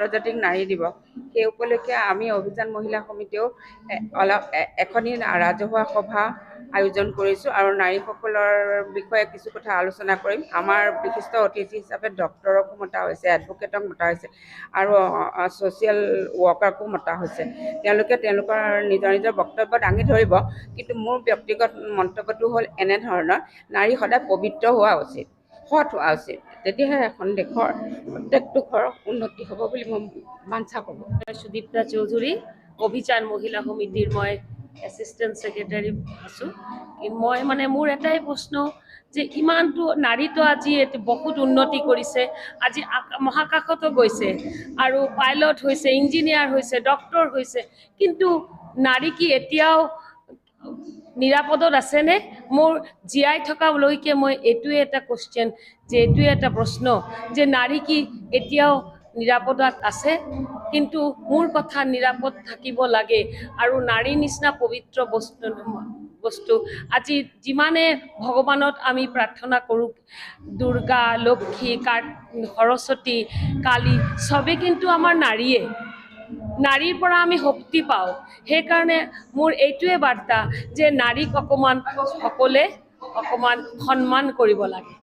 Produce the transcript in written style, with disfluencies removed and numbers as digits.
আন্তৰ্জাতিক নাৰী দিৱস, সেই উপলক্ষে আমি অভিযান মহিলা সমিতিয়েও অলপ এখনি ৰাজহুৱা সভা আয়োজন কৰিছোঁ আৰু নাৰীসকলৰ বিষয়ে কিছু কথা আলোচনা কৰিম। আমাৰ বিশিষ্ট অতিথি হিচাপে ডক্টৰকো মতা হৈছে, এডভকেটক মতা হৈছে আৰু ছ'চিয়েল ৱৰ্কাৰকো মতা হৈছে। তেওঁলোকে তেওঁলোকৰ নিজৰ নিজৰ বক্তব্য দাঙি ধৰিব, কিন্তু মোৰ ব্যক্তিগত মন্তব্যটো হ'ল এনেধৰণৰ: নাৰী সদায় পবিত্ৰ হোৱা উচিত, সৎ হোৱা উচিত, তেতিয়াহে এখন দেশৰ প্ৰত্যেকটো ঘৰৰ উন্নতি হ'ব বুলি মই বাঞ্ছা কৰোঁ। সুদীপ্তা চৌধুৰী, অভিযান মহিলা সমিতিৰ মই এছিষ্টেণ্ট ছেক্ৰেটাৰী আছোঁ। মই মোৰ এটাই প্ৰশ্ন যে ইমানটো নাৰীটো আজি বহুত উন্নতি কৰিছে, আজি মহাকাশতো গৈছে আৰু পাইলট হৈছে, ইঞ্জিনিয়াৰ হৈছে, ডক্টৰ হৈছে, কিন্তু নাৰী কি এতিয়াও নিৰাপদত আছেনে? মোৰ জীয়াই থকালৈকে মই এইটোৱে এটা কুৱেশ্যন, যে এইটোৱে এটা প্ৰশ্ন যে নাৰী কি এতিয়াও নিৰাপদত আছে? কিন্তু মোৰ কথা, নিৰাপদ থাকিব লাগে আৰু নাৰীৰ নিচিনা পবিত্ৰ বস্তু আজি যিমানে ভগৱানত আমি প্ৰাৰ্থনা কৰোঁ, দুৰ্গা, লক্ষী, সৰস্বতী, কালী, চবে কিন্তু আমাৰ নাৰীয়ে। নাৰীৰ পৰা আমি শক্তি পাওঁ। সেইকাৰণে মোৰ এইটোৱে বাৰ্তা যে নাৰীক অকণমান সকলোৱে সন্মান কৰিব লাগে।